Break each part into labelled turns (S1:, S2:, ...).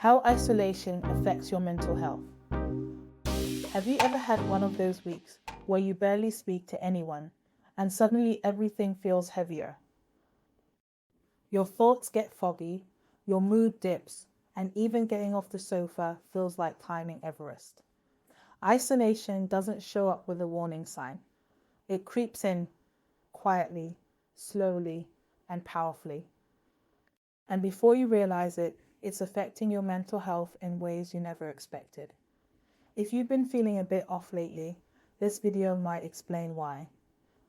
S1: How isolation affects your mental health. Have you ever had one of those weeks where you barely speak to anyone and suddenly everything feels heavier? Your thoughts get foggy, your mood dips, and even getting off the sofa feels like climbing Everest. Isolation doesn't show up with a warning sign. It creeps in quietly, slowly, and powerfully. And before you realize it, it's affecting your mental health in ways you never expected. If you've been feeling a bit off lately, this video might explain why,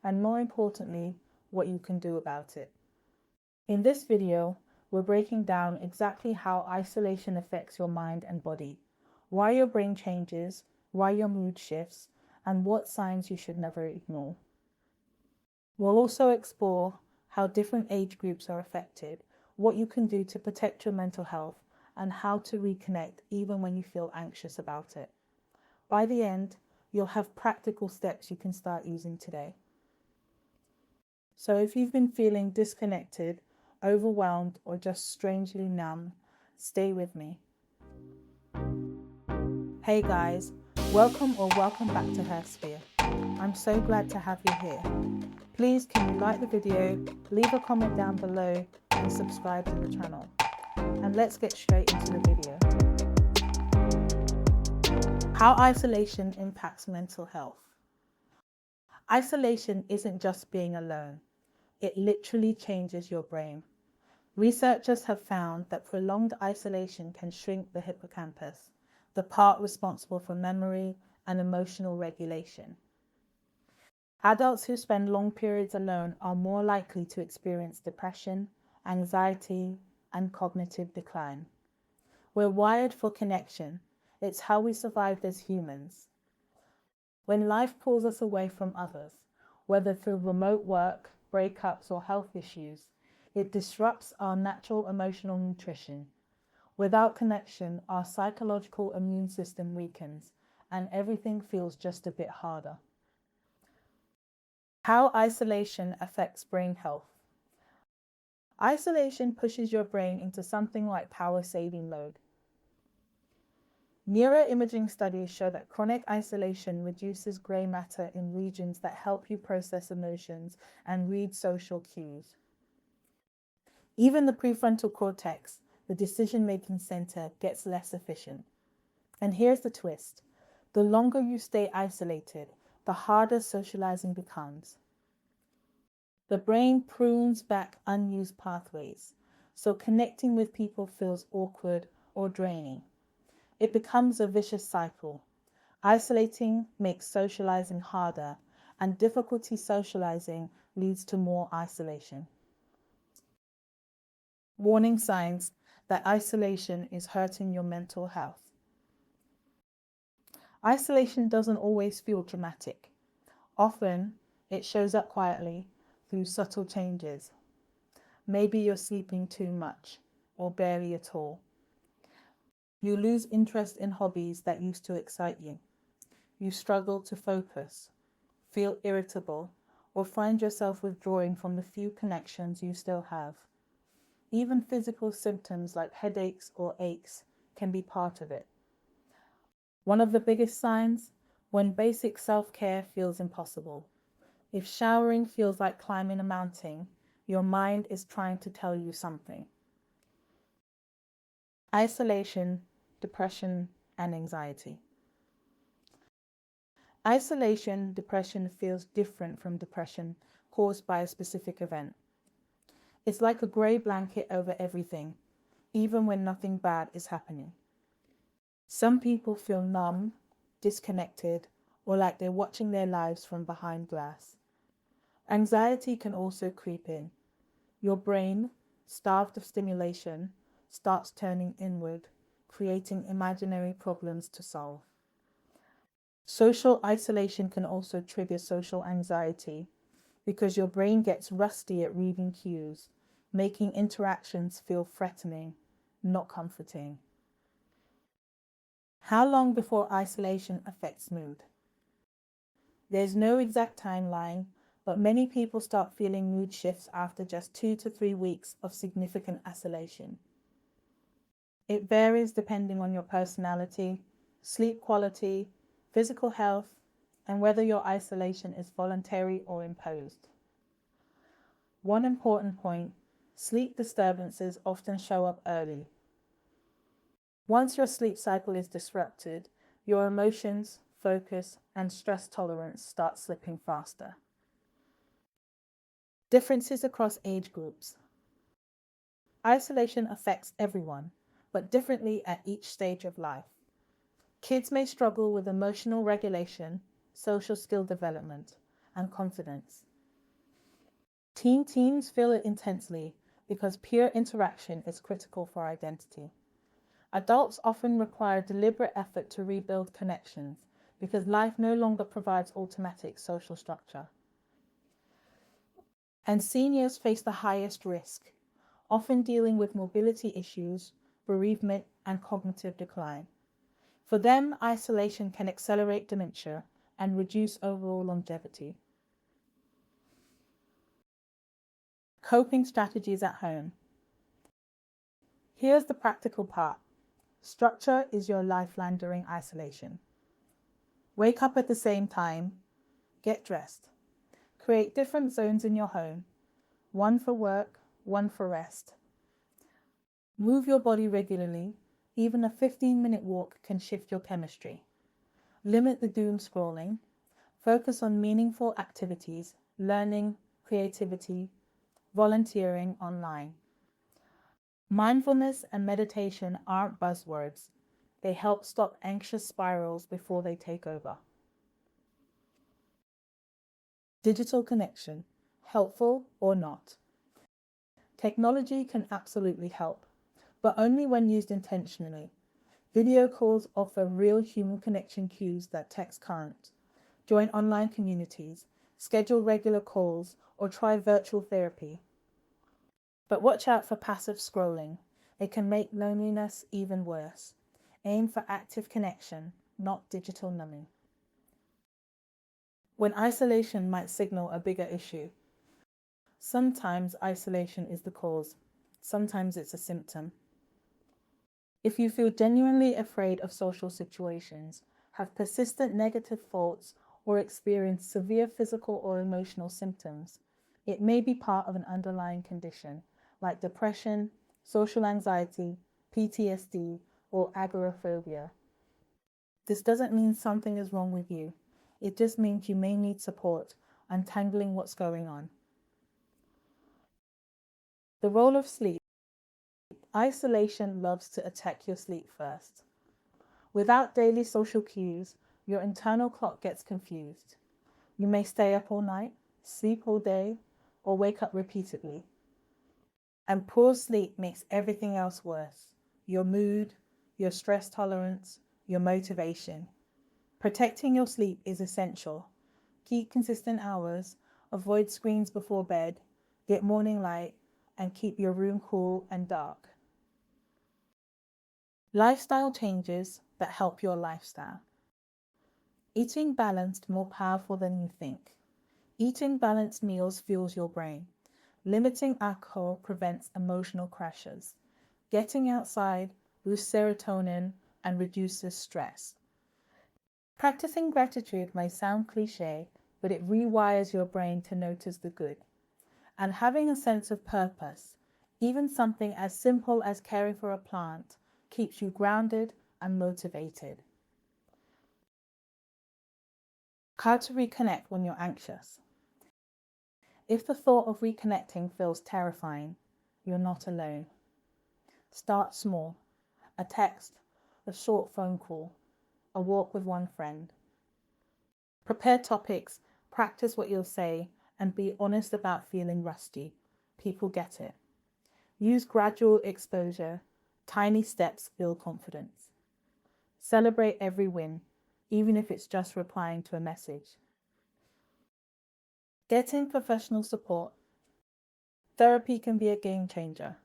S1: and more importantly, what you can do about it. In this video, we're breaking down exactly how isolation affects your mind and body, why your brain changes, why your mood shifts, and what signs you should never ignore. We'll also explore how different age groups are affected, what you can do to protect your mental health, and how to reconnect even when you feel anxious about it. By the end, you'll have practical steps you can start using today. So if you've been feeling disconnected, overwhelmed, or just strangely numb, stay with me. Hey guys, welcome back to Hersphere. I'm so glad to have you here. Please can you like the video, leave a comment down below, and subscribe to the channel. And let's get straight into the video. How isolation impacts mental health. Isolation isn't just being alone. It literally changes your brain. Researchers have found that prolonged isolation can shrink the hippocampus, the part responsible for memory and emotional regulation. Adults who spend long periods alone are more likely to experience depression, anxiety, and cognitive decline. We're wired for connection. It's how we survived as humans. When life pulls us away from others, whether through remote work, breakups, or health issues, it disrupts our natural emotional nutrition. Without connection, our psychological immune system weakens, and everything feels just a bit harder. How isolation affects brain health. Isolation pushes your brain into something like power-saving mode. Neuroimaging studies show that chronic isolation reduces gray matter in regions that help you process emotions and read social cues. Even the prefrontal cortex, the decision-making center, gets less efficient. And here's the twist. The longer you stay isolated, the harder socializing becomes. The brain prunes back unused pathways, so connecting with people feels awkward or draining. It becomes a vicious cycle. Isolating makes socializing harder, and difficulty socializing leads to more isolation. Warning signs that isolation is hurting your mental health. Isolation doesn't always feel dramatic. Often, it shows up quietly through subtle changes. Maybe you're sleeping too much or barely at all. You lose interest in hobbies that used to excite you. You struggle to focus, feel irritable, or find yourself withdrawing from the few connections you still have. Even physical symptoms like headaches or aches can be part of it. One of the biggest signs, when basic self-care feels impossible. If showering feels like climbing a mountain, your mind is trying to tell you something. Isolation, depression, and anxiety. Isolation, depression feels different from depression caused by a specific event. It's like a grey blanket over everything, even when nothing bad is happening. Some people feel numb, disconnected, or like they're watching their lives from behind glass. Anxiety can also creep in. Your brain, starved of stimulation, starts turning inward, creating imaginary problems to solve. Social isolation can also trigger social anxiety because your brain gets rusty at reading cues, making interactions feel threatening, not comforting. How long before isolation affects mood? There's no exact timeline, but many people start feeling mood shifts after just 2 to 3 weeks of significant isolation. It varies depending on your personality, sleep quality, physical health, and whether your isolation is voluntary or imposed. One important point: sleep disturbances often show up early. Once your sleep cycle is disrupted, your emotions, focus, and stress tolerance start slipping faster. Differences across age groups. Isolation affects everyone, but differently at each stage of life. Kids may struggle with emotional regulation, social skill development, and confidence. Teens feel it intensely because peer interaction is critical for identity. Adults often require deliberate effort to rebuild connections because life no longer provides automatic social structure. And seniors face the highest risk, often dealing with mobility issues, bereavement, and cognitive decline. For them, isolation can accelerate dementia and reduce overall longevity. Coping strategies at home. Here's the practical part. Structure is your lifeline during isolation. Wake up at the same time. Get dressed. Create different zones in your home. One for work, one for rest. Move your body regularly. Even a 15-minute walk can shift your chemistry. Limit the doom scrolling. Focus on meaningful activities, learning, creativity, volunteering online. Mindfulness and meditation aren't buzzwords. They help stop anxious spirals before they take over. Digital connection, helpful or not? Technology can absolutely help, but only when used intentionally. Video calls offer real human connection cues that text can't. Join online communities, schedule regular calls, or try virtual therapy. But watch out for passive scrolling. It can make loneliness even worse. Aim for active connection, not digital numbing. When isolation might signal a bigger issue. Sometimes isolation is the cause. Sometimes it's a symptom. If you feel genuinely afraid of social situations, have persistent negative thoughts, or experience severe physical or emotional symptoms, it may be part of an underlying condition like depression, social anxiety, PTSD, or agoraphobia. This doesn't mean something is wrong with you. It just means you may need support untangling what's going on. The role of sleep. Isolation loves to attack your sleep first. Without daily social cues, your internal clock gets confused. You may stay up all night, sleep all day, or wake up repeatedly. And poor sleep makes everything else worse. Your mood, your stress tolerance, your motivation. Protecting your sleep is essential. Keep consistent hours, avoid screens before bed, get morning light, and keep your room cool and dark. Lifestyle changes that help your lifestyle. Eating balanced more powerful than you think. Eating balanced meals fuels your brain. Limiting alcohol prevents emotional crashes. Getting outside boosts serotonin and reduces stress. Practicing gratitude may sound cliche, but it rewires your brain to notice the good. And having a sense of purpose, even something as simple as caring for a plant, keeps you grounded and motivated. How to reconnect when you're anxious. If the thought of reconnecting feels terrifying, you're not alone. Start small. A text, a short phone call, a walk with one friend. Prepare topics, practice what you'll say, and be honest about feeling rusty. People get it. Use gradual exposure. Tiny steps build confidence. Celebrate every win, even if it's just replying to a message. Getting professional support. Therapy can be a game changer.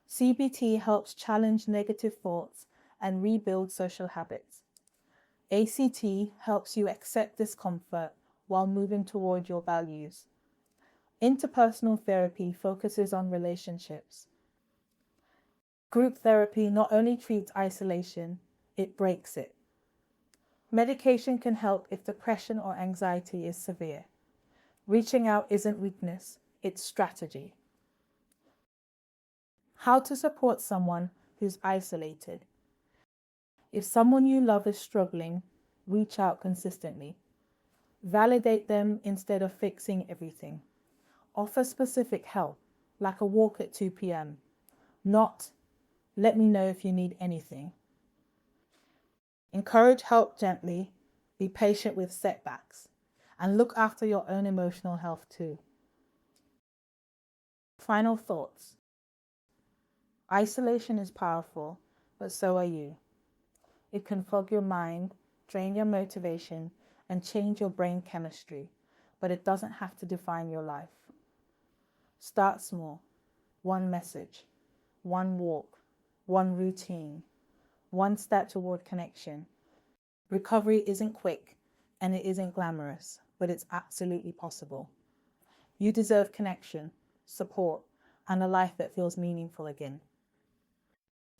S1: CBT helps challenge negative thoughts and rebuild social habits. ACT helps you accept discomfort while moving toward your values. Interpersonal therapy focuses on relationships. Group therapy not only treats isolation, it breaks it. Medication can help if depression or anxiety is severe. Reaching out isn't weakness, it's strategy. How to support someone who's isolated. If someone you love is struggling, reach out consistently. Validate them instead of fixing everything. Offer specific help, like a walk at 2 p.m. Not, let me know if you need anything. Encourage help gently, be patient with setbacks, and look after your own emotional health too. Final thoughts. Isolation is powerful, but so are you. It can fog your mind, drain your motivation, and change your brain chemistry, but it doesn't have to define your life. Start small. One message, one walk, one routine, one step toward connection. Recovery isn't quick and it isn't glamorous, but it's absolutely possible. You deserve connection, support, and a life that feels meaningful again.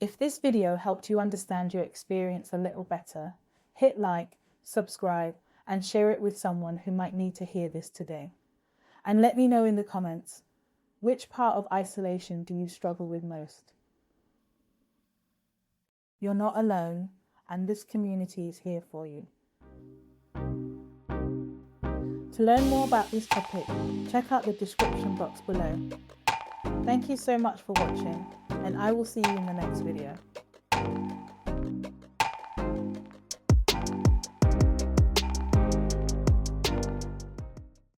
S1: If this video helped you understand your experience a little better, hit like, subscribe, and share it with someone who might need to hear this today. And let me know in the comments, which part of isolation do you struggle with most? You're not alone, and this community is here for you. To learn more about this topic, check out the description box below. Thank you so much for watching, and I will see you in the next video.